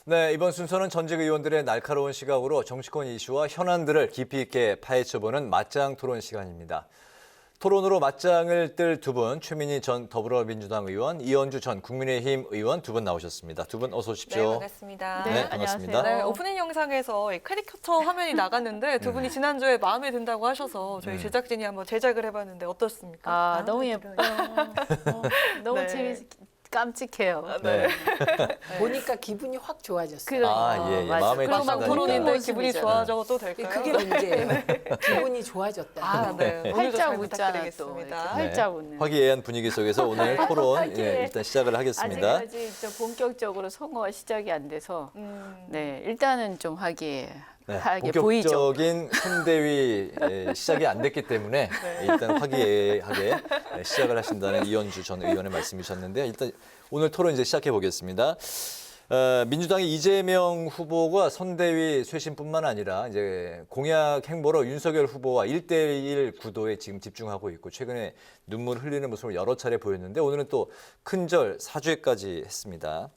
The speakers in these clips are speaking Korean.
네, 이번 순서는 전직 의원들의 날카로운 시각으로 정치권 이슈와 현안들을 깊이 있게 파헤쳐보는 맞짱 토론 시간입니다. 토론으로 맞짱을 뜰 두 분, 최민희 전 더불어민주당 의원, 이현주 전 국민의힘 의원 두 분 나오셨습니다. 두 분 어서 오십시오. 네, 반갑습니다. 네, 반갑습니다. 네, 오프닝 영상에서 캐리커처 화면이 나갔는데 두 분이 지난주에 마음에 든다고 하셔서 저희 제작진이 한번 제작을 해봤는데 어떻습니까? 아, 너무 예뻐요. 너무 네. 깜찍해요. 네. 보니까 기분이 확 좋아졌어요. 그러니까. 아, 예, 맞아. 마음에 그럼 막 드신다니까. 토론인데 모습이잖아요. 기분이 좋아져도 될까요? 그게 문제예요. 기분이 좋아졌다. 아, 네. 오늘도 활짝 잘 웃잖아 또. 부탁드리겠습니다. 이렇게 활짝 웃는. 화기애애한 분위기 속에서 오늘 토론 화기애애. 일단 시작을 하겠습니다. 아직까지 좀 본격적으로 선거가 시작이 안 돼서 음. 네 일단은 좀 화기애애하게 네, 보이죠. 본격적인 선대위 시작이 안 됐기 때문에 일단 화기애애하게 시작을 하신다는 이현주 전 의원의 말씀이셨는데요. 일단 오늘 토론 이제 시작해 보겠습니다. 민주당의 이재명 후보가 선대위 쇄신뿐만 아니라 이제 공약 행보로 윤석열 후보와 1대1 구도에 지금 집중하고 있고 최근에 눈물 흘리는 모습을 여러 차례 보였는데 오늘은 또 큰절 사죄까지 했습니다.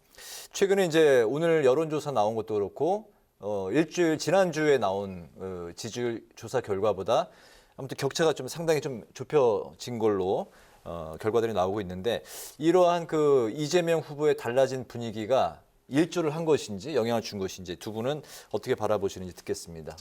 최근에 이제 오늘 여론조사 나온 것도 그렇고 일주일 지난주에 나온 지지율 조사 결과보다 아무튼 격차가 좀 상당히 좀 좁혀진 걸로 결과들이 나오고 있는데 이러한 그 이재명 후보의 달라진 분위기가 일조를 한 것인지 영향을 준 것인지 두 분은 어떻게 바라보시는지 듣겠습니다.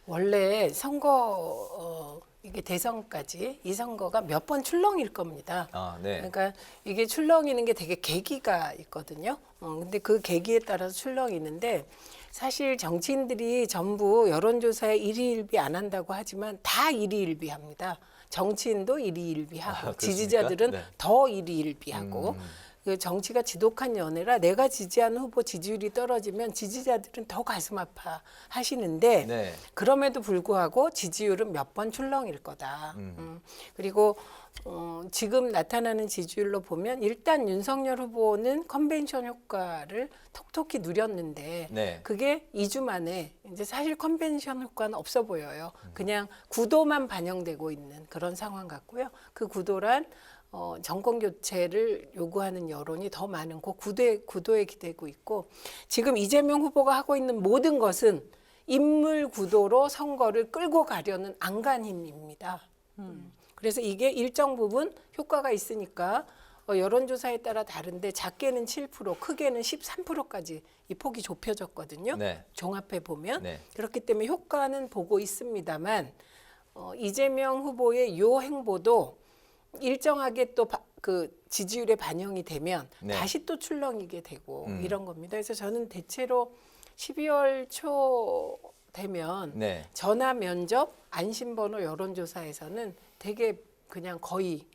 원래 선거 이게 대선까지 이 선거가 몇 번 출렁일 겁니다. 아, 네. 그러니까 이게 출렁이는 게 되게 계기가 있거든요. 근데 그 계기에 따라서 출렁이는데 사실 정치인들이 전부 여론조사에 일희일비 안 한다고 하지만 다 일희일비합니다. 정치인도 일희일비하고 그렇습니까? 지지자들은 네. 더 일희일비하고 그 정치가 지독한 연애라 내가 지지하는 후보 지지율이 떨어지면 지지자들은 더 가슴 아파 하시는데 네. 그럼에도 불구하고 지지율은 몇 번 출렁일 거다. 그리고 지금 나타나는 지지율로 보면 일단 윤석열 후보는 컨벤션 효과를 톡톡히 누렸는데 네. 그게 2주 만에 이제 사실 컨벤션 효과는 없어 보여요. 그냥 구도만 반영되고 있는 그런 상황 같고요. 그 구도란 정권 교체를 요구하는 여론이 더 많은 그 구도에 기대고 있고 지금 이재명 후보가 하고 있는 모든 것은 인물 구도로 선거를 끌고 가려는 안간힘입니다. 그래서 이게 일정 부분 효과가 있으니까 여론조사에 따라 다른데 작게는 7%, 크게는 13%까지 이 폭이 좁혀졌거든요. 네. 종합해 보면 네. 그렇기 때문에 효과는 보고 있습니다만 이재명 후보의 요 행보도 일정하게 또 그 지지율에 반영이 되면 네. 다시 또 출렁이게 되고 이런 겁니다. 그래서 저는 대체로 12월 초 되면 네. 전화 면접 안심번호 여론조사에서는 되게 그냥 거의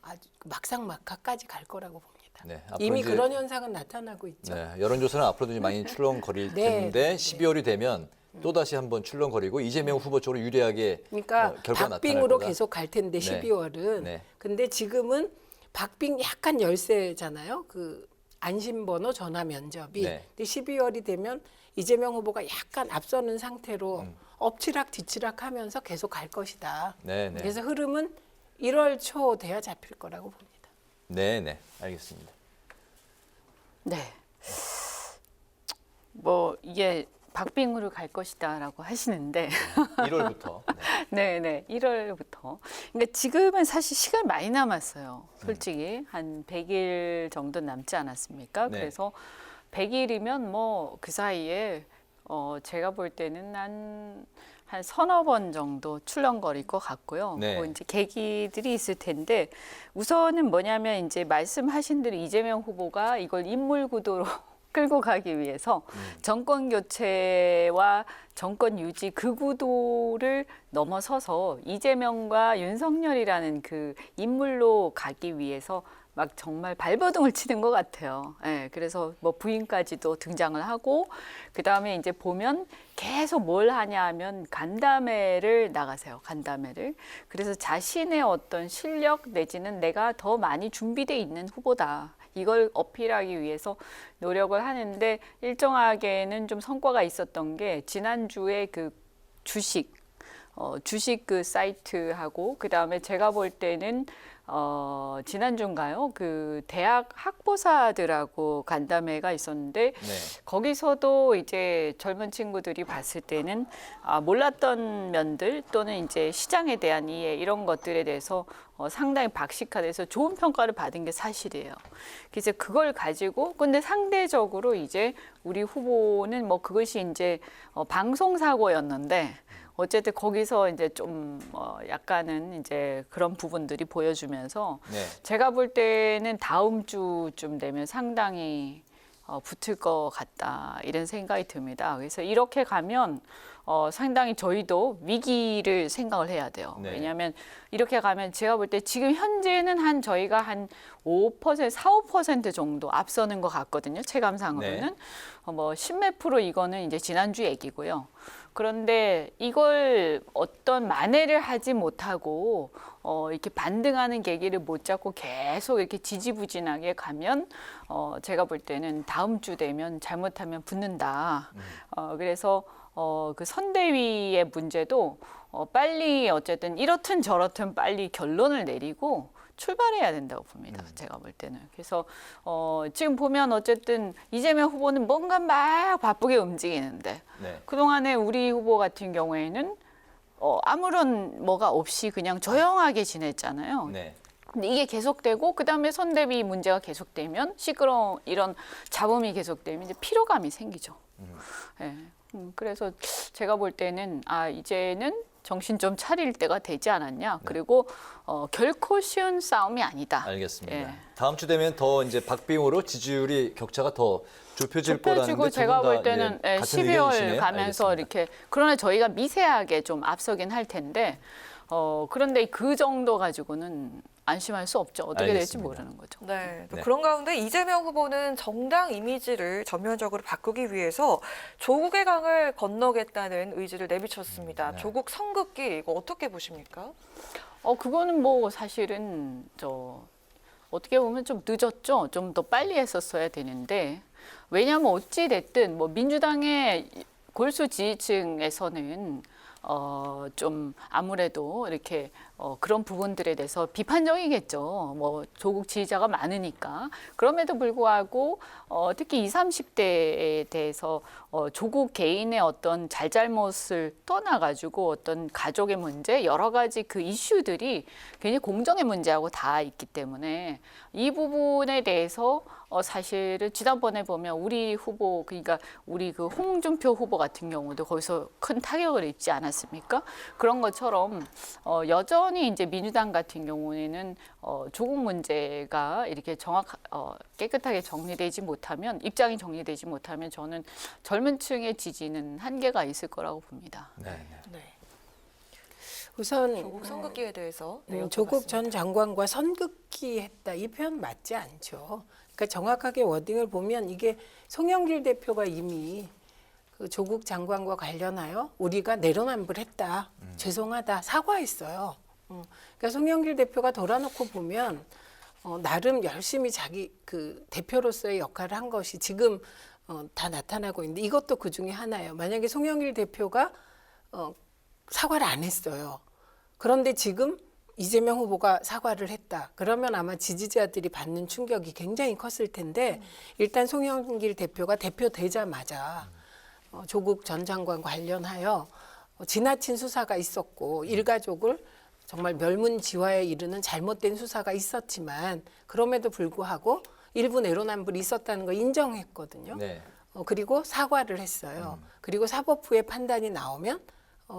아주 막상막하까지 갈 거라고 봅니다. 네, 앞으로 이미 이제- 그런 현상은 나타나고 있죠. 네, 여론조사는 앞으로도 이제 많이 출렁거릴 네, 텐데 네. 12월이 되면 또다시 한번 출렁거리고 이재명 후보 쪽으로 유리하게 그러니까 결과가 나타날 박빙으로 거다. 계속 갈 텐데 네. 12월은. 네. 근데 지금은 박빙 약간 열세잖아요. 그 안심번호 전화 면접이. 네. 근데 12월이 되면 이재명 후보가 약간 앞서는 상태로 엎치락 뒤치락 하면서 계속 갈 것이다. 네, 네. 그래서 흐름은 1월 초 돼야 잡힐 거라고 봅니다. 네, 네. 알겠습니다. 네. 뭐 이게 박빙으로 갈 것이다라고 하시는데 1월부터. 네. 네네 1월부터. 그러니까 지금은 사실 시간 많이 남았어요. 솔직히 한 100일 정도 남지 않았습니까? 네. 그래서 100일이면 뭐 그 사이에 제가 볼 때는 한 서너 번 정도 출렁거릴 것 같고요. 네. 뭐 이제 계기들이 있을 텐데 우선은 뭐냐면 이제 말씀하신 대로 이재명 후보가 이걸 인물 구도로 끌고 가기 위해서 정권 교체와 정권 유지 그 구도를 넘어서서 이재명과 윤석열이라는 그 인물로 가기 위해서 막 정말 발버둥을 치는 것 같아요. 예, 그래서 뭐 부인까지도 등장을 하고 그다음에 이제 보면 계속 뭘 하냐 하면 간담회를 나가세요. 간담회를. 그래서 자신의 어떤 실력 내지는 내가 더 많이 준비돼 있는 후보다. 이걸 어필하기 위해서 노력을 하는데 일정하게는 좀 성과가 있었던 게 지난주에 그 주식 그 사이트하고 그다음에 제가 볼 때는 지난주인가요? 그 대학 학보사들하고 간담회가 있었는데 네. 거기서도 이제 젊은 친구들이 봤을 때는 몰랐던 면들 또는 이제 시장에 대한 이해 이런 것들에 대해서 상당히 박식화돼서 좋은 평가를 받은 게 사실이에요. 그래서 그걸 가지고 근데 상대적으로 이제 우리 후보는 뭐 그것이 이제 방송 사고였는데 어쨌든 거기서 이제 좀 약간은 이제 그런 부분들이 보여주면서 네. 제가 볼 때는 다음 주쯤 되면 상당히 붙을 것 같다 이런 생각이 듭니다. 그래서 이렇게 가면 상당히 저희도 위기를 생각을 해야 돼요. 네. 왜냐하면 이렇게 가면 제가 볼 때 지금 현재는 한 저희가 한 5%, 4, 5% 정도 앞서는 것 같거든요. 체감상으로는. 네. 뭐 10몇 프로 이거는 이제 지난주 얘기고요. 그런데 이걸 어떤 만회를 하지 못하고 이렇게 반등하는 계기를 못 잡고 계속 이렇게 지지부진하게 가면 제가 볼 때는 다음 주 되면 잘못하면 붙는다. 그래서 그 선대위의 문제도 빨리 어쨌든 이렇든 저렇든 빨리 결론을 내리고 출발해야 된다고 봅니다. 제가 볼 때는. 그래서 지금 보면 어쨌든 이재명 후보는 뭔가 막 바쁘게 움직이는데 네. 그동안에 우리 후보 같은 경우에는 아무런 뭐가 없이 그냥 조용하게 지냈잖아요. 네. 근데 이게 계속되고 그다음에 선대위 문제가 계속되면 시끄러운 이런 잡음이 계속되면 이제 피로감이 생기죠. 예. 그래서 제가 볼 때는 이제는 정신 좀 차릴 때가 되지 않았냐. 그리고 결코 쉬운 싸움이 아니다. 알겠습니다. 예. 다음 주 되면 더 이제 박빙으로 지지율이 격차가 더 좁혀질 거라는데 좁혀지고 제가 볼 두 때는 분 다, 예, 같은 12월 의견이시네요. 가면서 알겠습니다. 이렇게 그러나 저희가 미세하게 좀 앞서긴 할 텐데 그런데 그 정도 가지고는 안심할 수 없죠. 어떻게 될지 알겠습니다. 모르는 거죠. 네, 또 네. 그런 가운데 이재명 후보는 정당 이미지를 전면적으로 바꾸기 위해서 조국의 강을 건너겠다는 의지를 내비쳤습니다. 네. 조국 선긋기 이거 어떻게 보십니까? 그거는 뭐 사실은 어떻게 보면 좀 늦었죠. 좀 더 빨리 했었어야 되는데 왜냐하면 어찌 됐든 뭐 민주당의 골수 지지층에서는 좀 아무래도 이렇게 그런 부분들에 대해서 비판적이겠죠. 뭐 조국 지지자가 많으니까. 그럼에도 불구하고 특히 20, 30대에 대해서 조국 개인의 어떤 잘잘못을 떠나가지고 어떤 가족의 문제, 여러 가지 그 이슈들이 굉장히 공정의 문제하고 다 있기 때문에 이 부분에 대해서 사실은 지난번에 보면 우리 후보 그러니까 우리 그 홍준표 후보 같은 경우도 거기서 큰 타격을 입지 않았습니까? 그런 것처럼 여전히 이제 민주당 같은 경우에는 조국 문제가 이렇게 깨끗하게 정리되지 못하면 입장이 정리되지 못하면 저는 젊은 층의 지지는 한계가 있을 거라고 봅니다. 네. 네. 우선 조국 선긋기에 대해서 조국 여쭤봤습니다. 전 장관과 선긋기 했다 이 표현 맞지 않죠. 그러니까 정확하게 워딩을 보면 이게 송영길 대표가 이미 그 조국 장관과 관련하여 우리가 내로남불했다, 죄송하다 사과했어요. 그러니까 송영길 대표가 돌아놓고 보면 나름 열심히 자기 그 대표로서의 역할을 한 것이 지금 다 나타나고 있는데 이것도 그 중에 하나예요. 만약에 송영길 대표가 사과를 안 했어요. 그런데 지금 이재명 후보가 사과를 했다. 그러면 아마 지지자들이 받는 충격이 굉장히 컸을 텐데 일단 송영길 대표가 대표되자마자 조국 전 장관 관련하여 지나친 수사가 있었고 일가족을 정말 멸문지화에 이르는 잘못된 수사가 있었지만 그럼에도 불구하고 일부 내로남불이 있었다는 걸 인정했거든요. 네. 그리고 사과를 했어요. 그리고 사법부의 판단이 나오면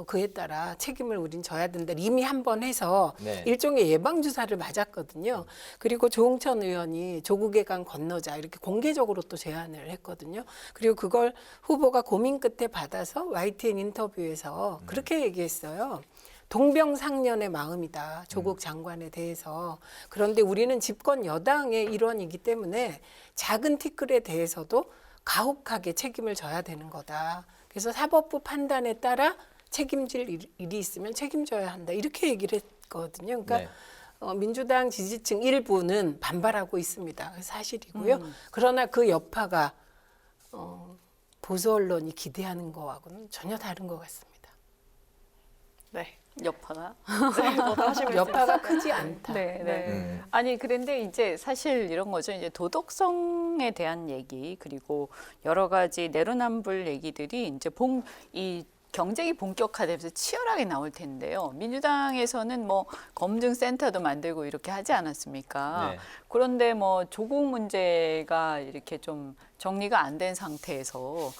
그에 따라 책임을 우린 져야 된다. 이미 한 번 해서 네. 일종의 예방주사를 맞았거든요. 그리고 조홍천 의원이 조국의 강 건너자 이렇게 공개적으로 또 제안을 했거든요. 그리고 그걸 후보가 고민 끝에 받아서 YTN 인터뷰에서 그렇게 얘기했어요. 동병상련의 마음이다. 조국 장관에 대해서. 그런데 우리는 집권 여당의 일원이기 때문에 작은 티끌에 대해서도 가혹하게 책임을 져야 되는 거다. 그래서 사법부 판단에 따라 책임질 일이 있으면 책임져야 한다. 이렇게 얘기를 했거든요. 그러니까 네. 민주당 지지층 일부는 반발하고 있습니다. 사실이고요. 그러나 그 여파가 보수 언론이 기대하는 거하고는 전혀 다른 것 같습니다. 네. 여파가. 네, 뭐더 하시고 여파가 크지 않다. 네, 네. 음. 아니 그런데 이제 사실 이런 거죠. 이제 도덕성에 대한 얘기 그리고 여러 가지 내로남불 얘기들이 이제 이 경쟁이 본격화되면서 치열하게 나올 텐데요. 민주당에서는 뭐 검증센터도 만들고 이렇게 하지 않았습니까? 네. 그런데 뭐 조국 문제가 이렇게 좀 정리가 안 된 상태에서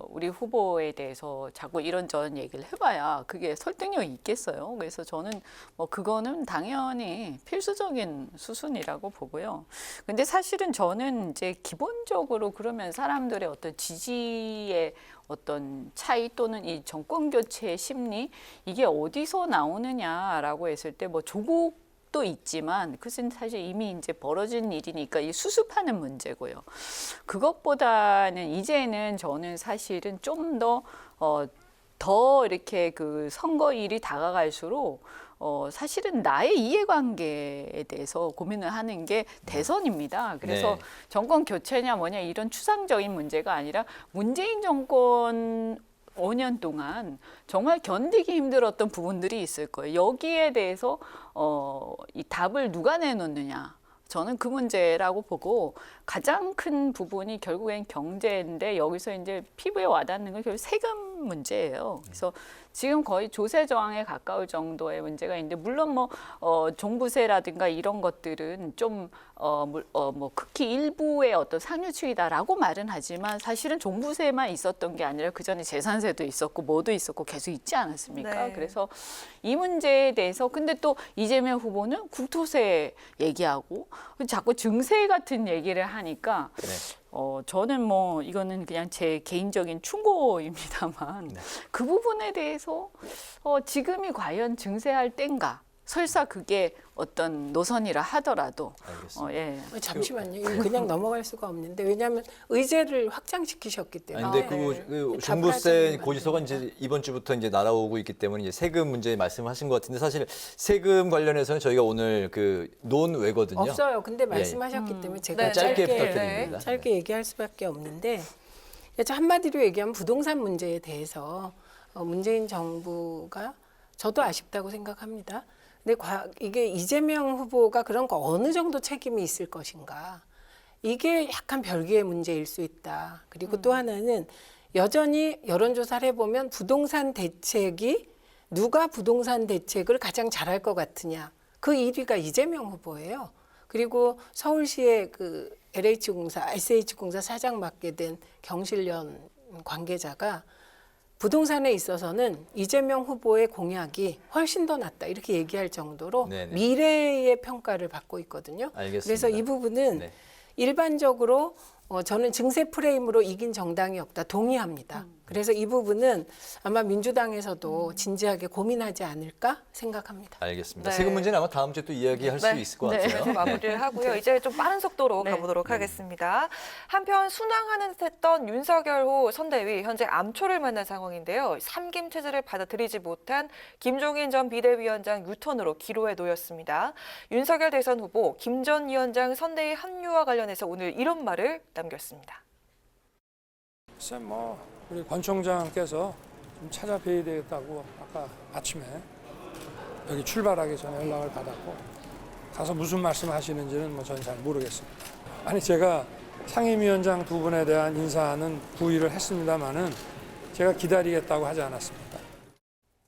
우리 후보에 대해서 자꾸 이런저런 얘기를 해봐야 그게 설득력이 있겠어요. 그래서 저는 뭐 그거는 당연히 필수적인 수순이라고 보고요. 근데 사실은 저는 이제 기본적으로 그러면 사람들의 어떤 지지의 어떤 차이 또는 이 정권 교체의 심리 이게 어디서 나오느냐라고 했을 때 뭐 조국도 있지만 그것은 사실 이미 이제 벌어진 일이니까 이 수습하는 문제고요. 그것보다는 이제는 저는 사실은 좀 더 이렇게 그 선거일이 다가갈수록 사실은 나의 이해관계에 대해서 고민을 하는 게 대선입니다. 그래서 네. 정권 교체냐 뭐냐 이런 추상적인 문제가 아니라 문재인 정권 5년 동안 정말 견디기 힘들었던 부분들이 있을 거예요. 여기에 대해서 이 답을 누가 내놓느냐. 저는 그 문제라고 보고 가장 큰 부분이 결국엔 경제인데 여기서 이제 피부에 와닿는 건 결국 세금 문제예요. 그래서 지금 거의 조세 저항에 가까울 정도의 문제가 있는데 물론 뭐 종부세라든가 이런 것들은 좀 뭐 극히 일부의 어떤 상류층이다라고 말은 하지만 사실은 종부세만 있었던 게 아니라 그 전에 재산세도 있었고 뭐도 있었고 계속 있지 않았습니까? 네. 그래서 이 문제에 대해서 근데 또 이재명 후보는 국토세 얘기하고 자꾸 증세 같은 얘기를 하니까 네. 저는 뭐 이거는 그냥 제 개인적인 충고입니다만 그 부분에 대해서 지금이 과연 증세할 때인가? 설사 그게 어떤 노선이라 하더라도 알겠습니다. 예. 잠시만요. 이거 그냥 넘어갈 수가 없는데 왜냐하면 의제를 확장시키셨기 때문에. 아니, 근데 그 종부세 고지서가 이제 이번 주부터 이제 날아오고 있기 때문에 이제 세금 문제 말씀하신 것 같은데 사실 세금 관련해서는 저희가 오늘 그 논외거든요. 없어요. 근데 말씀하셨기 때문에 제가 네, 짧게 네. 부탁드립니다. 짧게 얘기할 수밖에 없는데 한마디로 얘기하면 부동산 문제에 대해서 문재인 정부가 저도 아쉽다고 생각합니다. 근데 이게 이재명 후보가 그런 거 어느 정도 책임이 있을 것인가. 이게 약간 별개의 문제일 수 있다. 그리고 또 하나는 여전히 여론조사를 해보면 부동산 대책이 누가 부동산 대책을 가장 잘할 것 같으냐. 그 1위가 이재명 후보예요. 그리고 서울시의 그 LH공사, SH공사 사장 맡게 된 경실련 관계자가 부동산에 있어서는 이재명 후보의 공약이 훨씬 더 낫다 이렇게 얘기할 정도로 네네. 미래의 평가를 받고 있거든요. 알겠습니다. 그래서 이 부분은 네. 일반적으로 저는 증세 프레임으로 이긴 정당이 없다 동의합니다. 그래서 이 부분은 아마 민주당에서도 진지하게 고민하지 않을까 생각합니다. 알겠습니다. 네. 세금 문제는 아마 다음 주에 또 이야기할 수 있을 것 같아요. 네, 마무리를 하고요. 이제 좀 빠른 속도로 네. 가보도록 하겠습니다. 한편 순항하는 듯했던 윤석열 선대위 현재 암초를 만난 상황인데요. 삼김 체제를 받아들이지 못한 김종인 전 비대위원장 유턴으로 기로에 놓였습니다. 윤석열 대선 후보 김 전 위원장 선대위 합류와 관련해서 오늘 이런 말을 남겼습니다. 글쎄 우리 권 총장께서 좀 찾아뵈야 되겠다고 아까 아침에 여기 출발하기 전에 연락을 받았고 가서 무슨 말씀하시는지는 저는 잘 모르겠습니다. 아니 제가 상임위원장 두 분에 대한 인사는 부의를 했습니다마는 제가 기다리겠다고 하지 않았습니다.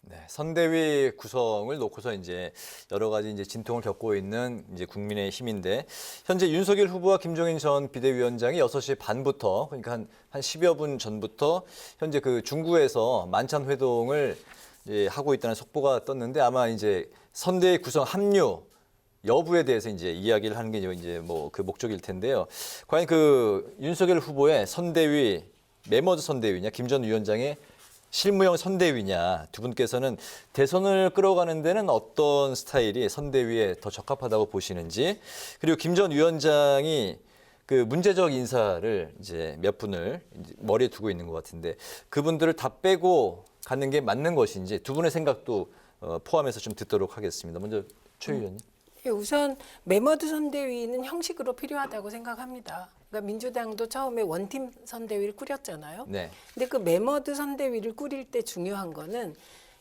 네, 선대위 구성을 놓고서 이제 여러 가지 이제 진통을 겪고 있는 이제 국민의힘인데 현재 윤석열 후보와 김종인 전 비대위원장이 6시 반부터 그러니까 한 10여 분 전부터 현재 그 중구에서 만찬 회동을 이제 하고 있다는 속보가 떴는데 아마 이제 선대위 구성 합류 여부에 대해서 이제 이야기를 하는 게 이제 뭐 그 목적일 텐데요. 과연 그 윤석열 후보의 선대위 메머드 선대위냐 김 전 위원장의 실무형 선대위냐 두 분께서는 대선을 끌어가는 데는 어떤 스타일이 선대위에 더 적합하다고 보시는지 그리고 김 전 위원장이 그 문제적 인사를 이제 몇 분을 이제 머리에 두고 있는 것 같은데 그분들을 다 빼고 가는 게 맞는 것인지 두 분의 생각도 포함해서 좀 듣도록 하겠습니다. 먼저 최 의원님. 우선 메머드 선대위는 형식으로 필요하다고 생각합니다. 그러니까 민주당도 처음에 원팀 선대위를 꾸렸잖아요. 네. 근데 그 메머드 선대위를 꾸릴 때 중요한 거는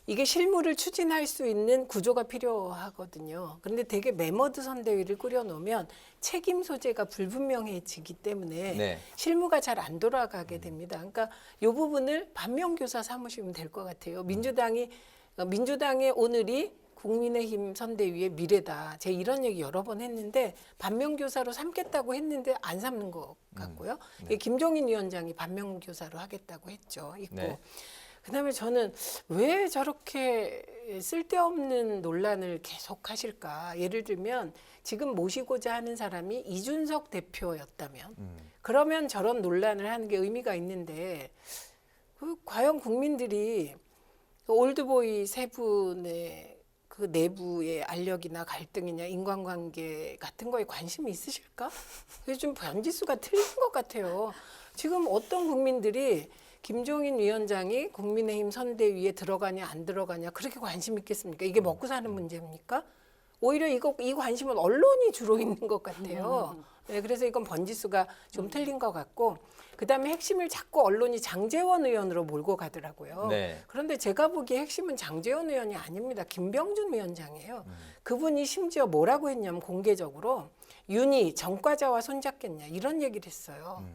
이게 실무를 추진할 수 있는 구조가 필요하거든요. 그런데 되게 매머드 선대위를 꾸려놓으면 책임 소재가 불분명해지기 때문에 네. 실무가 잘 안 돌아가게 됩니다. 그러니까 이 부분을 반면교사 삼으시면 될 것 같아요. 민주당의 오늘이 국민의힘 선대위의 미래다. 제가 이런 얘기 여러 번 했는데 반면교사로 삼겠다고 했는데 안 삼는 것 같고요. 네. 김종인 위원장이 반면교사로 하겠다고 했죠. 있고. 네. 그다음에 저는 왜 저렇게 쓸데없는 논란을 계속 하실까? 예를 들면 지금 모시고자 하는 사람이 이준석 대표였다면 그러면 저런 논란을 하는 게 의미가 있는데 과연 국민들이 그 올드보이 세 분의 그 내부의 알력이나 갈등이냐 인간관계 같은 거에 관심이 있으실까? 그게 좀 변지수가 틀린 것 같아요. 지금 어떤 국민들이 김종인 위원장이 국민의힘 선대위에 들어가냐 안 들어가냐 그렇게 관심 있겠습니까? 이게 먹고 사는 문제입니까? 오히려 이 관심은 언론이 주로 있는 것 같아요. 네, 그래서 이건 번지수가 좀 틀린 것 같고 그다음에 핵심을 자꾸 언론이 장제원 의원으로 몰고 가더라고요. 네. 그런데 제가 보기에 핵심은 장제원 의원이 아닙니다. 김병준 위원장이에요. 그분이 심지어 뭐라고 했냐면 공개적으로 윤희 전과자와 손잡겠냐 이런 얘기를 했어요.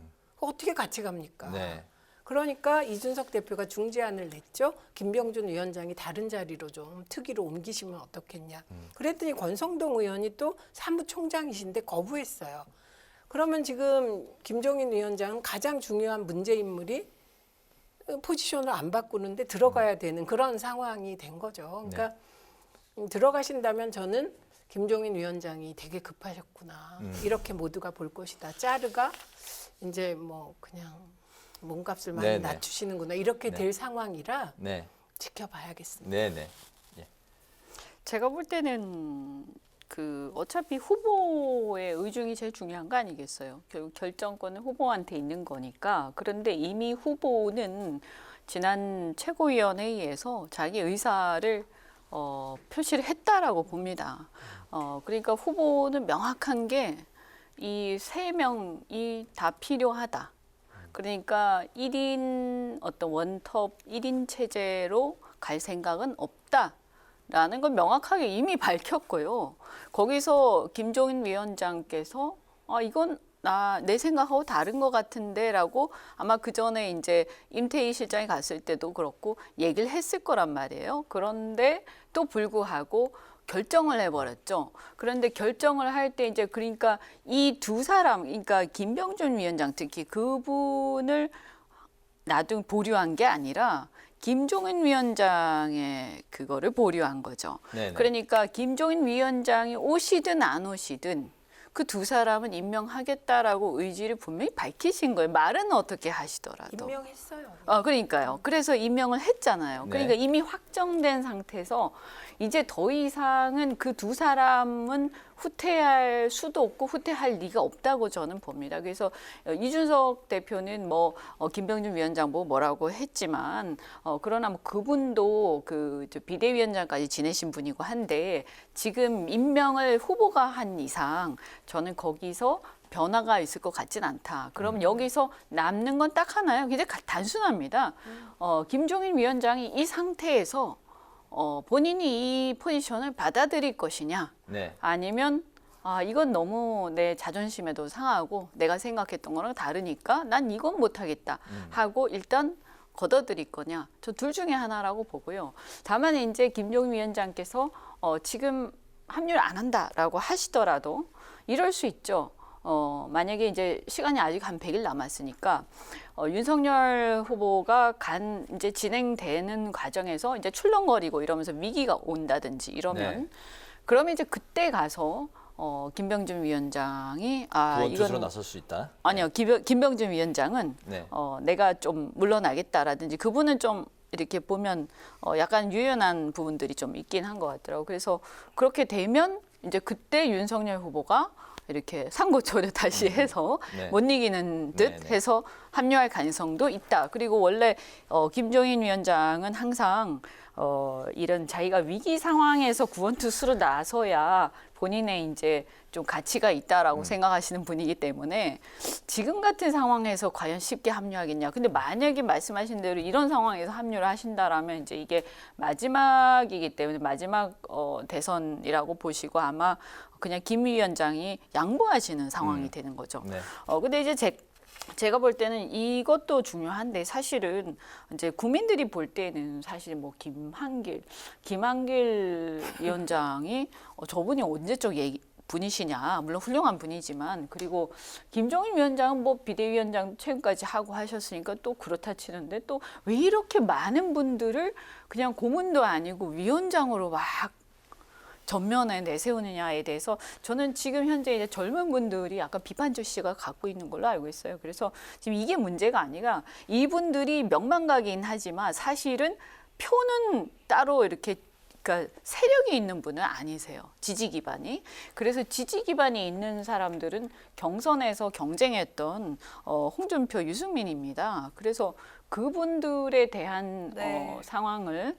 어떻게 같이 갑니까? 네. 그러니까 이준석 대표가 중재안을 냈죠. 김병준 위원장이 다른 자리로 좀 특위로 옮기시면 어떻겠냐. 그랬더니 권성동 의원이 또 사무총장이신데 거부했어요. 그러면 지금 김종인 위원장은 가장 중요한 문제 인물이 포지션을 안 바꾸는데 들어가야 되는 그런 상황이 된 거죠. 그러니까 들어가신다면 저는 김종인 위원장이 되게 급하셨구나. 이렇게 모두가 볼 것이다. 짜르가 이제 뭐 그냥 몸값을 많이 네네. 낮추시는구나. 이렇게 네. 될 상황이라 네. 지켜봐야겠습니다. 네네. 제가 볼 때는 그 어차피 후보의 의중이 제일 중요한 거 아니겠어요? 결국 결정권은 후보한테 있는 거니까. 그런데 이미 후보는 지난 최고위원회의에서 자기 의사를 표시를 했다라고 봅니다. 그러니까 후보는 명확한 게 이 세 명이 다 필요하다. 그러니까 1인 어떤 원톱 1인 체제로 갈 생각은 없다라는 걸 명확하게 이미 밝혔고요. 거기서 김종인 위원장께서 이건 내 생각하고 다른 것 같은데라고 아마 그 전에 이제 임태희 실장이 갔을 때도 그렇고 얘기를 했을 거란 말이에요. 그런데 또 불구하고 결정을 해버렸죠. 그런데 결정을 할 때 이제 그러니까 이 두 사람, 그러니까 김병준 위원장 특히 그분을 놔둔 보류한 게 아니라 김종인 위원장의 그거를 보류한 거죠. 네네. 그러니까 김종인 위원장이 오시든 안 오시든 그 두 사람은 임명하겠다라고 의지를 분명히 밝히신 거예요. 말은 어떻게 하시더라도. 임명했어요. 그러니까요. 그래서 임명을 했잖아요. 그러니까 네. 이미 확정된 상태에서 이제 더 이상은 그 두 사람은 후퇴할 수도 없고 후퇴할 리가 없다고 저는 봅니다. 그래서 이준석 대표는 뭐 김병준 위원장 뭐라고 했지만 그러나 뭐 그분도 그 비대위원장까지 지내신 분이고 한데 지금 임명을 후보가 한 이상 저는 거기서 변화가 있을 것 같진 않다. 그럼 여기서 남는 건 딱 하나요. 굉장히 단순합니다. 김종인 위원장이 이 상태에서 본인이 이 포지션을 받아들일 것이냐, 네. 아니면 이건 너무 내 자존심에도 상하고 내가 생각했던 거랑 다르니까 난 이건 못하겠다 하고 일단 걷어들일 거냐, 저 둘 중에 하나라고 보고요. 다만 이제 김종인 위원장께서 지금 합류를 안 한다라고 하시더라도 이럴 수 있죠. 만약에 이제 시간이 아직 한 100일 남았으니까 윤석열 후보가 이제 진행되는 과정에서 이제 출렁거리고 이러면서 위기가 온다든지 이러면 네. 그러면 이제 그때 가서 김병준 위원장이 구원 투수로 이건 나설 수 있다. 아니요. 김병준 위원장은 네. 내가 좀 물러나겠다라든지 그분은 좀 이렇게 보면 약간 유연한 부분들이 좀 있긴 한 것 같더라고요. 그래서 그렇게 되면 이제 그때 윤석열 후보가 이렇게 상고초려 다시 해서 네. 못 이기는 듯 네. 해서 합류할 가능성도 있다. 그리고 원래 김종인 위원장은 항상 이런 자기가 위기 상황에서 구원투수로 나서야 본인의 이제 좀 가치가 있다라고 생각하시는 분이기 때문에 지금 같은 상황에서 과연 쉽게 합류하겠냐. 근데 만약에 말씀하신 대로 이런 상황에서 합류를 하신다라면 이제 이게 마지막이기 때문에 마지막 대선이라고 보시고 아마 그냥 김 위원장이 양보하시는 상황이 되는 거죠. 네. 근데 이제 제가 볼 때는 이것도 중요한데 사실은 이제 국민들이 볼 때는 사실 뭐 김한길 위원장이 저분이 언제적 분이시냐. 물론 훌륭한 분이지만 그리고 김종인 위원장은 뭐 비대위원장 최근까지 하고 하셨으니까 또 그렇다 치는데 또 왜 이렇게 많은 분들을 그냥 고문도 아니고 위원장으로 막 전면에 내세우느냐에 대해서 저는 지금 현재 이제 젊은 분들이 약간 비판적 시각을 갖고 있는 걸로 알고 있어요. 그래서 지금 이게 문제가 아니라 이분들이 명망가긴 하지만 사실은 표는 따로 이렇게 그러니까 세력이 있는 분은 아니세요. 지지 기반이. 그래서 지지 기반이 있는 사람들은 경선에서 경쟁했던 홍준표, 유승민입니다. 그래서 그분들에 대한 네. 상황을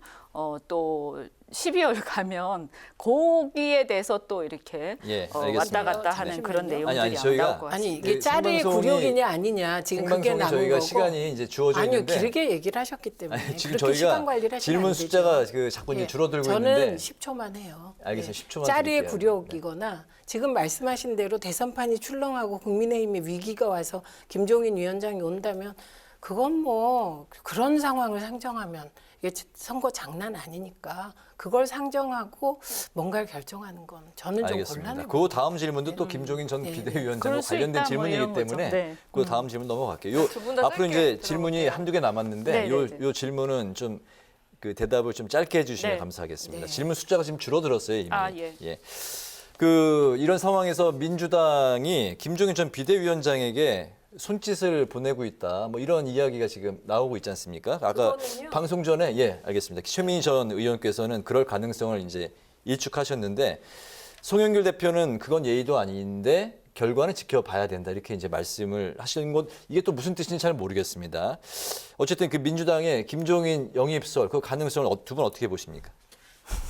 또 12월 가면 거기에 대해서 또 이렇게 예, 왔다 알겠습니다. 갔다 하는 네. 그런 내용들이 아니, 저희가- 나올 것 같습니다. 아니 이게 그 짜리의 생방송이- 굴욕이냐 아니냐 지금 그게 생방송에 남은 저희가 거고. 시간이 이제 주어져 아니요 있는데 길게 얘기를 하셨기 때문에 아니, 지금 그렇게 시간 관리를 저희가 하시면 질문 안 되죠. 숫자가 그 자꾸 이제 예. 줄어들고 저는 있는데 10초만 해요. 알겠습니다. 10초만 짜리의 드릴게요. 굴욕이거나 지금 말씀하신 대로 대선판이 출렁하고 국민의힘의 위기가 와서 김종인 위원장이 온다면 그건 뭐 그런 상황을 상정하면 이게 선거 장난 아니니까 그걸 상정하고 뭔가를 결정하는 건 저는 좀 알겠습니다. 곤란해 그 다음 질문도 또 김종인 전 네. 비대위원장과 그럴 수 관련된 있다, 뭐 질문이기 이런 거죠. 때문에 네. 그 다음 질문 넘어갈게요. 두분다 앞으로 짧게 이제 질문이 들어볼게요. 한두 개 남았는데 네, 네, 네. 요 질문은 좀 그 대답을 좀 짧게 해주시면 네. 감사하겠습니다. 네. 질문 숫자가 지금 줄어들었어요 이미. 예. 그 이런 상황에서 민주당이 김종인 전 비대위원장에게 손짓을 보내고 있다. 뭐 이런 이야기가 지금 나오고 있지 않습니까? 아까 그거는요. 방송 전에 알겠습니다. 최민희 전 의원께서는 그럴 가능성을 이제 일축하셨는데 송영길 대표는 그건 예의도 아닌데 결과는 지켜봐야 된다 이렇게 이제 말씀을 하시는 것 이게 또 무슨 뜻인지 잘 모르겠습니다. 어쨌든 그 민주당의 김종인 영입설 그 가능성을 두 분 어떻게 보십니까?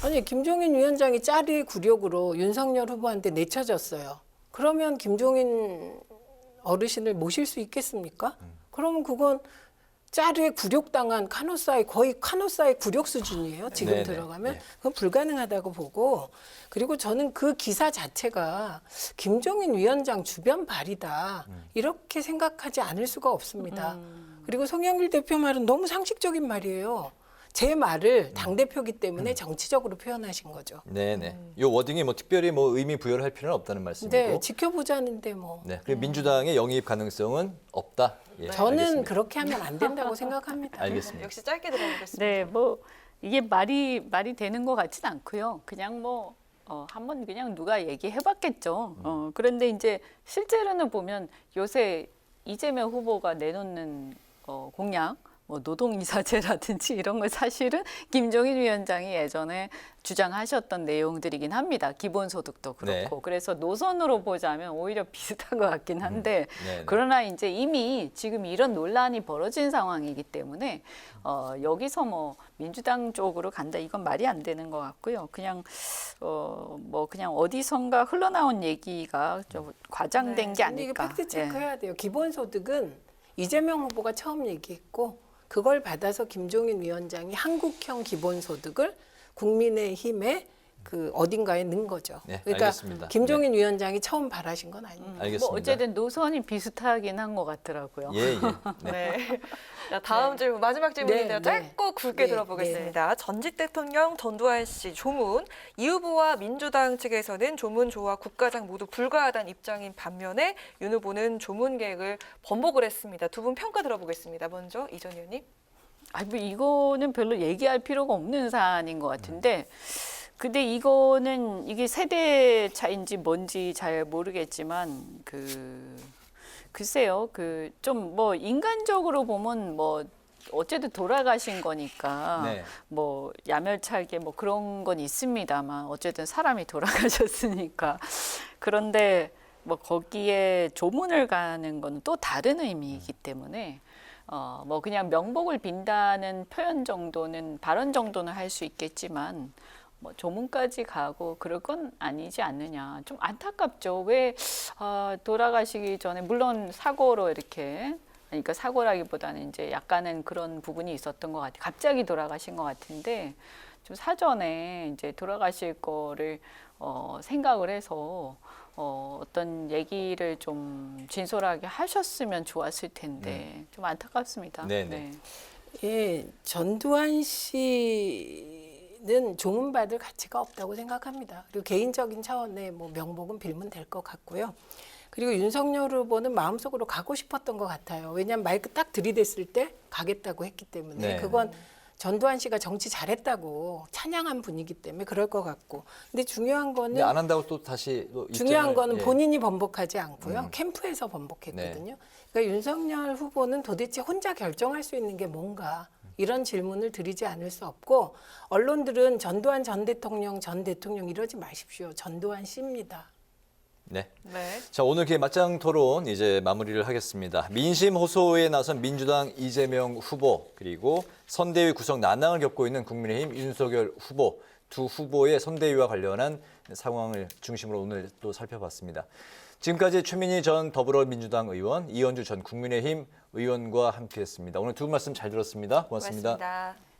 아니 김종인 위원장이 짜리의 굴욕으로 윤석열 후보한테 내쳐졌어요. 그러면 김종인 어르신을 모실 수 있겠습니까? 그러면 그건 짜리의 굴욕당한 거의 카노사의 굴욕 수준이에요. 지금 네네. 들어가면 네. 그건 불가능하다고 보고 그리고 저는 그 기사 자체가 김종인 위원장 주변 발이다 이렇게 생각하지 않을 수가 없습니다. 그리고 송영길 대표 말은 너무 상식적인 말이에요. 제 말을 당대표기 때문에 정치적으로 표현하신 거죠. 네네. 이 워딩이 뭐 특별히 뭐 의미 부여를 할 필요는 없다는 말씀이고. 네, 지켜보자는데 뭐. 네. 그리고 민주당의 영입 가능성은 없다. 예, 저는 알겠습니다. 그렇게 하면 안 된다고 생각합니다. 알겠습니다. 역시 짧게 들어보겠습니다. 네, 뭐 이게 말이 되는 것 같진 않고요. 그냥 뭐 한번 그냥 누가 얘기해봤겠죠. 그런데 이제 실제로는 보면 요새 이재명 후보가 내놓는 공약, 뭐 노동이사제라든지 이런 걸 사실은 김종인 위원장이 예전에 주장하셨던 내용들이긴 합니다. 기본소득도 그렇고. 네. 그래서 노선으로 보자면 오히려 비슷한 것 같긴 한데 네. 그러나 이제 이미 지금 이런 논란이 벌어진 상황이기 때문에 여기서 뭐 민주당 쪽으로 간다 이건 말이 안 되는 것 같고요. 그냥 뭐 그냥 어디선가 흘러나온 얘기가 좀 과장된 게 근데 이거 아닐까. 팩트 예. 체크해야 돼요. 기본소득은 이재명 후보가 처음 얘기했고 그걸 받아서 김종인 위원장이 한국형 기본소득을 국민의힘에 그 어딘가에 넣은 거죠. 네, 그러니까 알겠습니다. 김종인 위원장이 처음 바라신 건 아닙니다. 알겠습니다. 뭐 어쨌든 노선이 비슷하긴 한 것 같더라고요. 예. 네. 네. 자, 다음 질문, 마지막 질문인데요. 네, 네. 짧고 굵게 네, 들어보겠습니다. 전직 대통령 전두환 씨 조문, 이 후보와 민주당 측에서는 조문 조와 국가장 모두 불가하다는 입장인 반면에 윤 후보는 조문 계획을 번복을 했습니다. 두 분 평가 들어보겠습니다. 먼저 이 전 의원님. 뭐 이거는 별로 얘기할 필요가 없는 사안인 것 같은데, 근데 이거는 이게 세대 차인지 뭔지 잘 모르겠지만 글쎄요, 좀 뭐 인간적으로 보면 뭐 어쨌든 돌아가신 거니까 네. 뭐 야멸차게 뭐 그런 건 있습니다만 어쨌든 사람이 돌아가셨으니까 그런데 뭐 거기에 조문을 가는 건 또 다른 의미이기 때문에 뭐 그냥 명복을 빈다는 표현 정도는 발언 정도는 할 수 있겠지만 뭐 조문까지 가고 그럴 건 아니지 않느냐. 좀 안타깝죠. 왜 돌아가시기 전에 물론 사고로 이렇게 그러니까 사고라기보다는 이제 약간은 그런 부분이 있었던 것 같아요. 갑자기 돌아가신 것 같은데 좀 사전에 이제 돌아가실 거를 생각을 해서 어떤 얘기를 좀 진솔하게 하셨으면 좋았을 텐데 좀 안타깝습니다. 네네. 예, 전두환 씨는 조문받을 가치가 없다고 생각합니다. 그리고 개인적인 차원의 뭐 명복은 빌면 될 것 같고요. 그리고 윤석열 후보는 마음속으로 가고 싶었던 것 같아요. 왜냐하면 마이크 딱 들이댔을 때 가겠다고 했기 때문에 네. 그건 전두환 씨가 정치 잘했다고 찬양한 분이기 때문에 그럴 것 같고. 근데 중요한 거는 근데 안 한다고 또 다시 또 중요한 입장을- 거는 예. 본인이 번복하지 않고요. 캠프에서 번복했거든요. 네. 그러니까 윤석열 후보는 도대체 혼자 결정할 수 있는 게 뭔가 이런 질문을 드리지 않을 수 없고 언론들은 전두환 전 대통령 이러지 마십시오. 전두환 씨입니다. 네. 네. 자, 오늘 맞짱 토론 이제 마무리를 하겠습니다. 민심 호소에 나선 민주당 이재명 후보 그리고 선대위 구성 난항을 겪고 있는 국민의힘 윤석열 후보 두 후보의 선대위와 관련한 상황을 중심으로 오늘 또 살펴봤습니다. 지금까지 최민희 전 더불어민주당 의원, 이현주 전 국민의힘 의원과 함께했습니다. 오늘 두 분 말씀 잘 들었습니다. 고맙습니다. 고맙습니다.